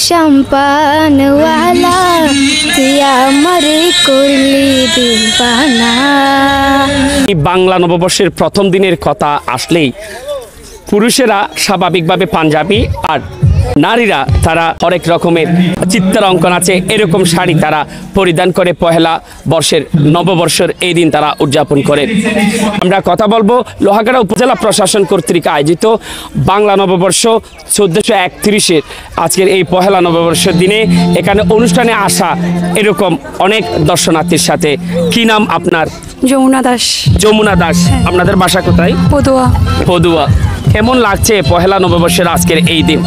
সম্পানওয়ালা তুই আমারে করলি দিবানা। এই বাংলা নববর্ষের প্রথম দিনের কথা আসলেই পুরুষেরা স্বাভাবিকভাবে পাঞ্জাবি আর নারীরা তারা হরেক রকমের চিত্রাঙ্কন আছে এরকম শাড়ি তারা পরিধান করে পহেলা বর্ষের নববর্ষের এই দিন তারা উদযাপন করে। আমরা কথা বলবো লোহাগাড়া উপজেলা প্রশাসন কর্তৃক আয়োজিত বাংলা নববর্ষ 1431-এর আজকের এই পহেলা নববর্ষের দিনে এখানে অনুষ্ঠানে আসা এরকম অনেক দর্শনার্থীর সাথে। কি নাম আপনার? যমুনা দাস। যমুনা দাস, আপনাদের বাসা কোথায়? পদুয়া। পদুয়া। কেমন লাগছে পহেলা নববর্ষের আজকের এই দিন?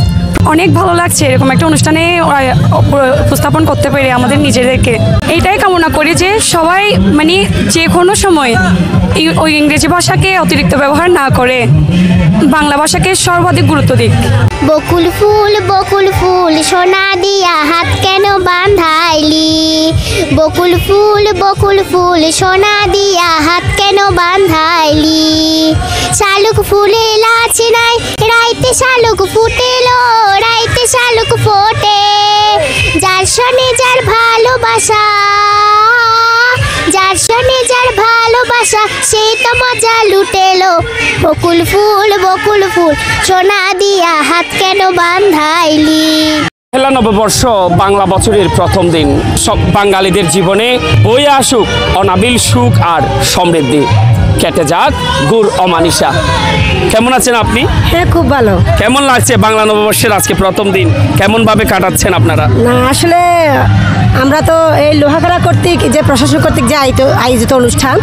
অনেক ভালো লাগছে এরকম একটা অনুষ্ঠানে উপস্থাপন করতে পেরে আমাদের নিজেদেরকে। এইটাই কামনা করি যে সবাই মানে যে কোনো সময় ওই ইংরেজি ভাষাকে অতিরিক্ত ব্যবহার না করে বাংলা ভাষাকে সর্বাধিক গুরুত্ব দিক। বকুল ফুল সোনা দিয়া হাত কেন বাঁধাইলি? বকুল ফুল সোনা দিয়া হাত কেন বাঁধাইলি? শালুক ফুলে লাচি নাই রাইতে শালুক ফুটেলো, রাইতে শালুক ফোটে। যার শোনে যার ভালোবাসা, যার শোনে যার ভালোবাসা সেই তো মজা লুটেলো। বকুল ফুল সোনা দিয়া হাত কেন বাঁধাইলি? পহেলা নববর্ষ বাংলা বছরের প্রথম দিন। সব বাঙালিদের জীবনে বয়ে আসুক অনাবিল সুখ আর সমৃদ্ধি, কেটে যাক গুড় অমানিসা। কেমন আছেন আপনি? হ্যাঁ, খুব ভালো। কেমন লাগছে বাংলা নববর্ষের আজকে প্রথম দিন? কেমন ভাবে কাটাচ্ছেন আপনারা? না, আসলে আমরা তো এই লোহাগাড়া কর্তৃক যে প্রশাসন কর্তৃক যে আয়োজিত অনুষ্ঠান,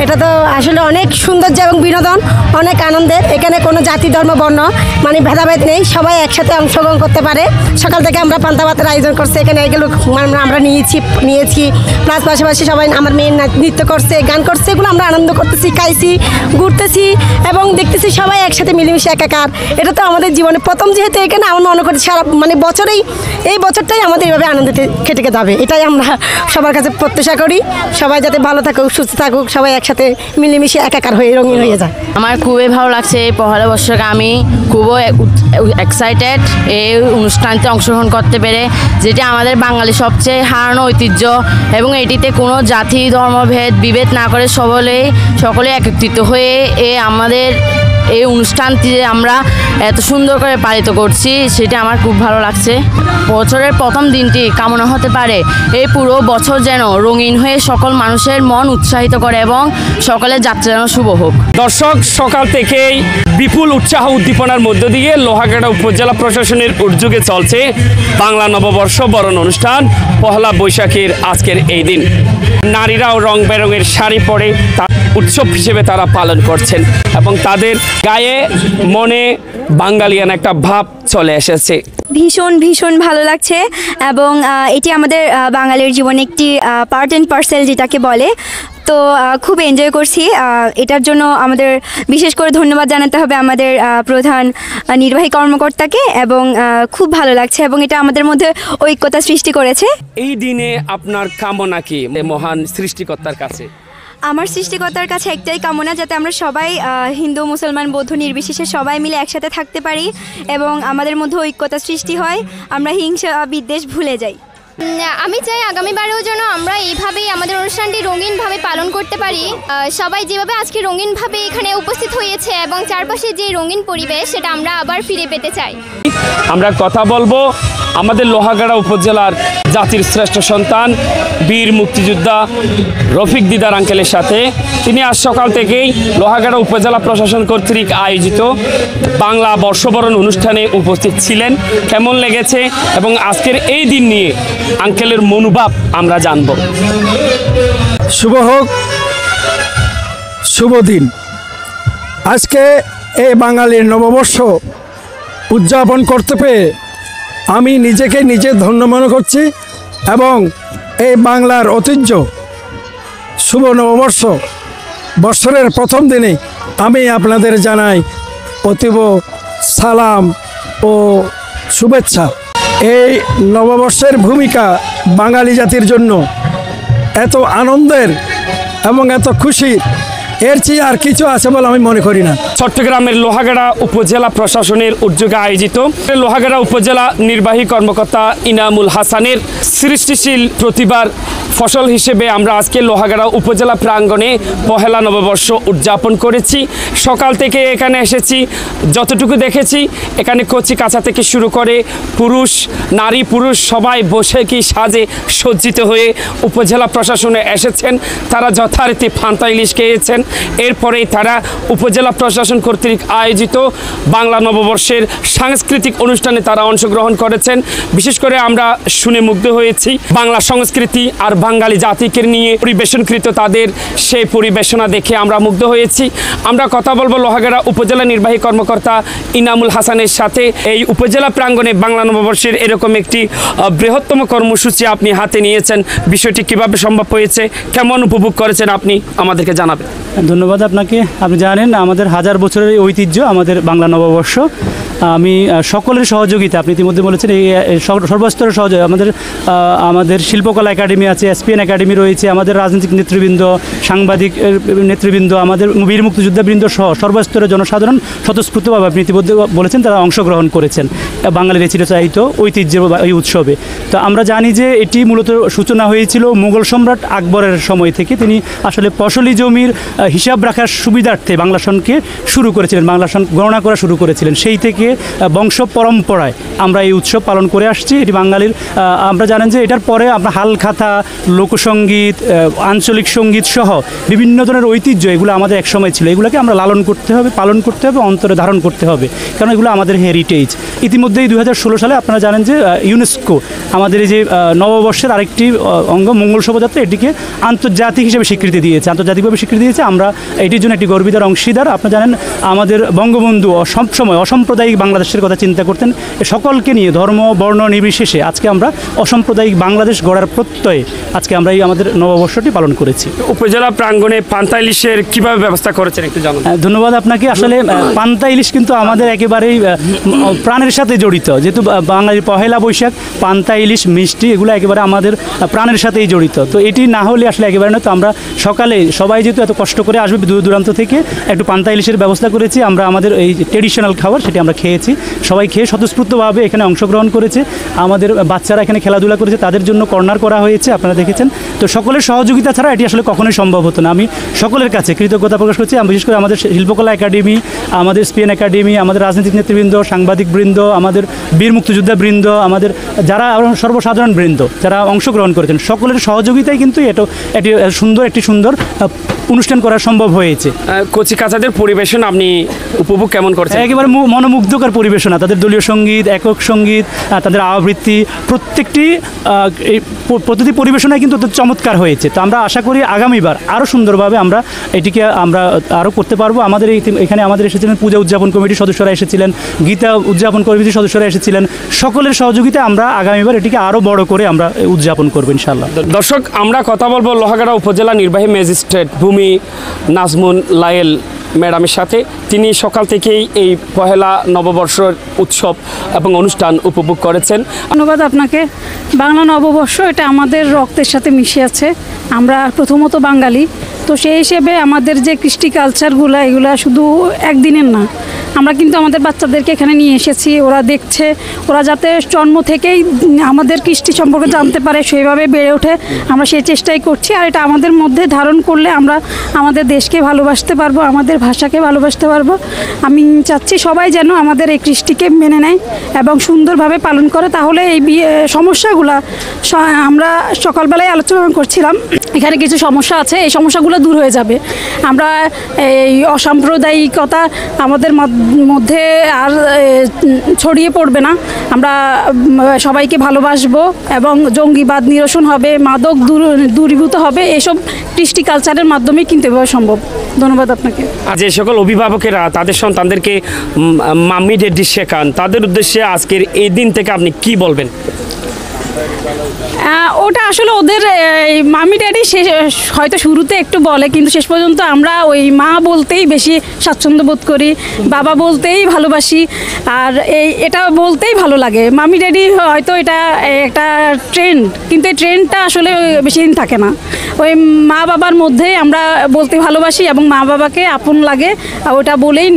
এটা তো আসলে অনেক সৌন্দর্য এবং বিনোদন, অনেক আনন্দের। এখানে কোনো জাতি ধর্ম বর্ণ মানে ভেদাভেদ নেই, সবাই একসাথে অংশগ্রহণ করতে পারে। সকাল থেকে আমরা পান্তা ভাতের আয়োজন করছি, এখানে এগুলো আমরা নিয়েছি প্লাস পাশাপাশি সবাই আমার মেয়ে নৃত্য করছে, গান করছে, এগুলো আমরা আনন্দ করতেছি, খাইছি, ঘুরতেছি এবং দেখতেছি সবাই একসাথে মিলেমিশে একাকার। এটা তো আমাদের জীবনে প্রথম, যেহেতু এখানে আমরা মনে করি সারা মানে বছরেই এই বছরটাই আমাদের এইভাবে আনন্দতে কেটে যাবে, এটাই আমরা সবার কাছে প্রত্যাশা করি। সবাই যাতে ভালো থাকুক, সুস্থ থাকুক, সবাই একসাথে মিলেমিশে একাকার হয়ে রঙিন হয়ে যায়। আমার খুবই ভালো লাগছে এই পহেলা বর্ষকে, আমি খুবই এক্সাইটেড এই অনুষ্ঠানতে অংশগ্রহণ করতে পেরে, যেটি আমাদের বাঙালি সবচেয়ে হারানো ঐতিহ্য এবং এটিতে কোনো জাতি ধর্মভেদ বিভেদ না করে সকলে একত্রিত হয়ে আমাদের এই অনুষ্ঠানটি আমরা এত সুন্দর করে পালিত করছি, সেটা আমার খুব ভালো লাগছে। বছরের প্রথম দিনটি কামনা হতে পারে এই পুরো বছর যেন রঙিন হয়ে সকল মানুষের মন উৎসাহিত করে এবং সকলের যাত্রা যেন শুভ হোক। দর্শক, সকাল থেকেই বিপুল উৎসাহ উদ্দীপনার মধ্য দিয়ে লোহাগাড়া উপজেলা প্রশাসনের উদ্যোগে চলছে বাংলা নববর্ষ বরণ অনুষ্ঠান পহেলা বৈশাখের আজকের এই দিন। নারীরাও রং বেরঙের শাড়ি পরে উৎসব হিসেবে তারা পালন করছেন এবং তাদের গায়ে মনে বাঙালিয়ান একটা ভাব চলে এসেছে। ভীষণ ভালো লাগছে এবং এটি আমাদের বাঙালির জীবনে একটি পার্ট অ্যান্ড পার্সেল যেটাকে বলে। তো খুব এনজয় করছি। এটার জন্য আমাদের বিশেষ করে ধন্যবাদ জানাতে হবে আমাদের প্রধান নির্বাহী কর্মকর্তাকে এবং খুব ভালো লাগছে এবং এটা আমাদের মধ্যে ঐক্যতা সৃষ্টি করেছে। এই দিনে আপনার কামনা কি মহান সৃষ্টিকর্তার কাছে? আমার সৃষ্টিকর্তার কাছে একটাই কামনা, যাতে আমরা সবাই হিন্দু মুসলমান বৌদ্ধ নির্বিশেষে সবাই মিলে একসাথে থাকতে পারি এবং আমাদের মধ্যে ঐক্যতা সৃষ্টি হয়, আমরা হিংসা বিদ্বেষ ভুলে যাই। আমি চাই আগামীবারেও যেন আমরা এইভাবেই আমাদের অনুষ্ঠানটি রঙিনভাবে পালন করতে পারি। সবাই যেভাবে আজকে রঙিনভাবে এখানে উপস্থিত হয়েছে এবং চারপাশে যে রঙিন পরিবেশ, সেটা আমরা আবার ফিরে পেতে চাই। আমরা কথা বলবো আমাদের লোহাগাড়া উপজেলার জাতির শ্রেষ্ঠ সন্তান বীর মুক্তিযোদ্ধা রফিক দিদার আঙ্কেলের সাথে। তিনি আজ সকাল থেকেই লোহাগাড়া উপজেলা প্রশাসন কর্তৃক আয়োজিত বাংলা বর্ষবরণ অনুষ্ঠানে উপস্থিত ছিলেন। কেমন লেগেছে এবং আজকের এই দিন নিয়ে আঙ্কেলের মনোভাব আমরা জানব। শুভ হোক, শুভ দিন। আজকে এই বাঙালির নববর্ষ উদযাপন করতে পেরে আমি নিজেকে নিজে ধন্য মনে করছি এবং এই বাংলার ঐতিহ্য শুভ নববর্ষ বৎসরের প্রথম দিনে আমি আপনাদের জানাই অতীব সালাম ও শুভেচ্ছা। এই নববর্ষের ভূমিকা বাঙালি জাতির জন্য এত আনন্দের এবং এত খুশির, এর চেয়ে আর কিছু আছে বলে আমি মনে করি না। চট্টগ্রামের লোহাগাড়া উপজেলা প্রশাসনের উদ্যোগে আয়োজিত লোহাগাড়া উপজেলা নির্বাহী কর্মকর্তা ইনামুল হাসানের সৃষ্টিশীল প্রতিভার ফসল হিসেবে আমরা আজকে লোহাগাড়া উপজেলা প্রাঙ্গণে পহেলা নববর্ষ উদযাপন করেছি। সকাল থেকে এখানে এসেছি, যতটুকু দেখেছি এখানে কচি কাঁচা থেকে শুরু করে পুরুষ নারী পুরুষ সবাই বসে কি সাজে সজ্জিত হয়ে উপজেলা প্রশাসনে এসেছেন। তারা যথারীতি ফান্তা ইলিশ খেয়েছেন। এরপরেই তারা উপজেলা প্রশাসন কর্তৃক আয়োজিত বাংলা নববর্ষের সাংস্কৃতিক অনুষ্ঠানে তারা অংশগ্রহণ করেছেন। বিশেষ করে আমরা শুনে মুগ্ধ হয়েছি বাংলা সংস্কৃতি আর বাঙালি জাতিকে নিয়ে পরিবেশনকৃত তাদের সেই পরিবেশনা দেখে আমরা মুগ্ধ হয়েছি। আমরা কথা বলবো লোহাগাড়া উপজেলা নির্বাহী কর্মকর্তা ইনামুল হাসানের সাথে। এই উপজেলা প্রাঙ্গণে বাংলা নববর্ষের এরকম একটি বৃহত্তম কর্মসূচি আপনি হাতে নিয়েছেন, বিষয়টি কিভাবে সম্ভব হয়েছে, কেমন উপভোগ করেছেন আপনি আমাদেরকে জানাবেন। ধন্যবাদ আপনাকে। আপনি জানেন আমাদের হাজার বছরের ঐতিহ্য আমাদের বাংলা নববর্ষ। আমি সকলের সহযোগিতা, আপনি ইতিমধ্যে বলেছেন, এই সর্বস্তরের সহযোগিতা আমাদের শিল্পকলা একাডেমি আছে, এসপিএন একাডেমি রয়েছে, আমাদের রাজনৈতিক নেতৃবৃন্দ, সাংবাদিক নেতৃবৃন্দ, আমাদের বীর মুক্তিযোদ্ধাবৃন্দ সহ সর্বস্তরের জনসাধারণ স্বতঃস্ফূর্তভাবে আপনি ইতিমধ্যে বলেছেন তারা অংশগ্রহণ করেছেন বাঙালির এই চিরচাহিত ঐতিহ্যের এই উৎসবে। তো আমরা জানি যে এটি মূলত সূচনা হয়েছিল মুঘল সম্রাট আকবরের সময় থেকে। তিনি আসলে ফসলি জমির হিসাব রাখার সুবিধার্থে বাংলা সনকে শুরু করেছিলেন, বাংলা সন গণনা করা শুরু করেছিলেন। সেই থেকে বংশ পরম্পরায় আমরা এই উৎসব পালন করে আসছি। এটি বাঙালির, আমরা জানেন যে এটার পরে আমরা হালখাতা, লোকসঙ্গীত, আঞ্চলিক সঙ্গীত সহ বিভিন্ন ধরনের ঐতিহ্য এগুলো আমাদের একসময় ছিল। এগুলোকে আমরা লালন করতে হবে, পালন করতে হবে, অন্তরে ধারণ করতে হবে, কারণ এগুলো আমাদের হেরিটেজ। ইতিমধ্যেই 2016 সালে আপনারা জানেন যে ইউনেস্কো আমাদের এই যে নববর্ষের আরেকটি অঙ্গ মঙ্গল শোভাযাত্রা, এটিকে আন্তর্জাতিক হিসেবে স্বীকৃতি দিয়েছে, আন্তর্জাতিকভাবে স্বীকৃতি দিয়েছে। আমরা এটির জন্য একটি গর্বিতার অংশীদার। আপনারা জানেন আমাদের বঙ্গবন্ধু সবসময় অসাম্প্রদায়িক বাংলাদেশের কথা চিন্তা করতেন, সকলকে নিয়ে ধর্ম বর্ণ নির্বিশেষে। আজকে আমরা অসাম্প্রদায়িক বাংলাদেশ গড়ার প্রত্যয়ে আজকে আমরা এই আমাদের নববর্ষটি পালন করেছি। উপজেলা প্রাঙ্গণে পান্তা ইলিশের কীভাবে ব্যবস্থা করেছেন একটু জানান। ধন্যবাদ আপনাকে। আসলে পান্তা ইলিশ কিন্তু আমাদের একেবারেই প্রাণের সাথে জড়িত, যেহেতু বাঙালির পহেলা বৈশাখ, পান্তা ইলিশ মিষ্টি এগুলো একেবারে আমাদের প্রাণের সাথেই জড়িত। তো এটি না হলে আসলে একেবারে নয়। তো আমরা সকালে সবাই যেহেতু এত কষ্ট করে আসবে দূর দূরান্ত থেকে, একটু পান্তা ইলিশের ব্যবস্থা করেছি। আমরা আমাদের এই ট্রেডিশনাল খাবার সেটি আমরা খেয়েছি, সবাই খেয়ে স্বতঃস্ফূর্তভাবে এখানে অংশগ্রহণ করেছে। আমাদের বাচ্চারা এখানে খেলাধুলা করেছে, তাদের জন্য কর্নার করা হয়েছে, আপনারা দেখেছেন। তো সকলের সহযোগিতা ছাড়া এটি আসলে কখনোই সম্ভব হতো না। আমি সকলের কাছে কৃতজ্ঞতা প্রকাশ করছি। আমি বিশেষ করে আমাদের শিল্পকলা একাডেমি, আমাদের এসপিএন একাডেমি, আমাদের রাজনৈতিক নেতৃবৃন্দ, সাংবাদিক বৃন্দ, আমাদের বীর মুক্তিযোদ্ধা বৃন্দ, আমাদের যারা সর্বসাধারণ বৃন্দ যারা অংশগ্রহণ করেছেন, সকলের সহযোগিতায় কিন্তু এটি সুন্দর অনুষ্ঠান করা সম্ভব হয়েছে। কচি কাঁচাদের পরিবেশন আপনি উপভোগ কেমন করছেন? একেবারে মনোমুগ্ধকর পরিবেশনা, তাদের দলীয় সঙ্গীত, একক সঙ্গীত, তাদের আবৃত্তি, প্রতিটি পরিবেশনায় কিন্তু চমৎকার হয়েছে। তো আমরা আশা করি আগামীবার আরও সুন্দরভাবে আমরা এটিকে আরও করতে পারবো। আমাদের এখানে আমাদের এসেছিলেন পূজা উদযাপন কমিটির সদস্যরা এসেছিলেন, গীতা উদযাপন কমিটির সদস্যরা এসেছিলেন। সকলের সহযোগিতায় আমরা আগামীবার এটিকে আরও বড় করে আমরা উদযাপন করবো ইনশাআল্লাহ। দর্শক, আমরা কথা বলবো লোহাগাড়া উপজেলা নির্বাহী ম্যাজিস্ট্রেট ভূমি নাজমুন লায়েল ম্যাডামের সাথে। তিনি সকাল থেকেই এই পহেলা নববর্ষের উৎসব এবং অনুষ্ঠান উপভোগ করেছেন। ধন্যবাদ আপনাকে। বাংলা নববর্ষ এটা আমাদের রক্তের সাথে মিশে আছে। আমরা প্রথমত বাঙালি, তো সেই হিসেবে আমাদের যে কৃষ্টি কালচারগুলো এগুলো শুধু একদিনের না। আমরা কিন্তু আমাদের বাচ্চাদেরকে এখানে নিয়ে এসেছি, ওরা দেখছে, ওরা যাতে জন্ম থেকেই আমাদের কৃষ্টি সম্পর্কে জানতে পারে, সেইভাবে বেড়ে ওঠে, আমরা সেই চেষ্টাই করছি। আর এটা আমাদের মধ্যে ধারণ করলে আমরা আমাদের দেশকে ভালোবাসতে পারবো, আমাদের ভাষাকে ভালোবাসতে পারবো। আমি চাচ্ছি সবাই যেন আমাদের এই কৃষ্টিকে মেনে নেয় এবং সুন্দরভাবে পালন করে, তাহলে এই সমস্যাগুলো আমরা সকালবেলায় আলোচনা করছিলাম, এখানে কিছু সমস্যা আছে, এই সমস্যাগুলো দূর হয়ে যাবে। আমরা এই অসাম্প্রদায়িকতা আমাদের মধ্যে আর ছড়িয়ে পড়বে না। আমরা সবাইকে ভালোবাসবো এবং জঙ্গিবাদ নিরসন হবে, মাদক দূরীভূত হবে। এসব কৃষ্টি কালচারের মাধ্যমে কিন্তু এভাবে সম্ভব। ধন্যবাদ আপনাকে। যে সকল অভিভাবকেরা তাদের সন্তানদেরকে মাম্মি ডেডি শেখান, তাদের উদ্দেশ্যে আজকের এই দিন থেকে আপনি কি বলবেন? ওটা আসলে ওদের মামি ড্যাডি হয়তো শুরুতে একটু বলে, কিন্তু শেষ পর্যন্ত আমরা ওই মা বলতেই বেশি স্বাচ্ছন্দ্য বোধ করি, বাবা বলতেই ভালোবাসি, আর এটা বলতেই ভালো লাগে। মামি ড্যাডি হয়তো এটা একটা ট্রেন্ড, কিন্তু এই ট্রেন্ডটা আসলে বেশি দিন থাকে না। ওই মা বাবার মধ্যে আমরা বলতে ভালোবাসি এবং মা বাবাকে আপন লাগে, আর ওটা বলেই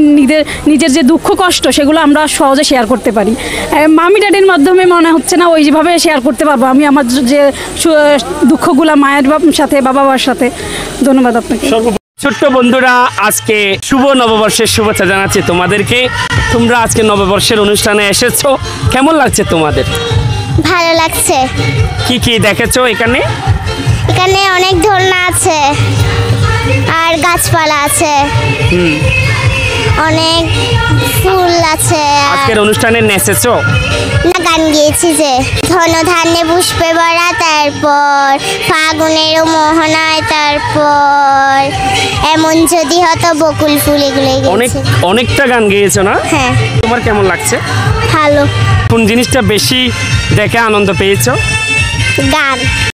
নিজের যে দুঃখ কষ্ট সেগুলো আমরা সহজে শেয়ার করতে পারি। মামি ড্যাডির মাধ্যমে মনে হচ্ছে না ওই যেভাবে শেয়ার করতে পারবো আমি আমার যে দুঃখগুলা মায়ের সাথে বাবার সাথে। ধন্যবাদ আপনাকে। ছোট্ট বন্ধুরা, আজকে শুভ নববর্ষের শুভেচ্ছা জানাচ্ছি তোমাদেরকে। তোমরা আজকে নববর্ষের অনুষ্ঠানে এসেছো, কেমন লাগছে তোমাদের? ভালো লাগছে। কি কি দেখেছো এখানে? এখানে অনেক দোলনা আছে আর গাছপালা আছে, অনেক ফুল আছে। আজকের অনুষ্ঠানে নেচেছো? না, গান গিয়েছি যে ধনধান্যে পুষ্পে ভরা, তারপর ফাগুনেরও মোহনায়, তারপর এমন যদি হতো বকুল ফুল, এগুলো অনেকটা গান গেয়েছো না? হ্যাঁ। তোমার কেমন লাগছে? ভালো। কোন জিনিসটা বেশি দেখে আনন্দ পেয়েছো? গান।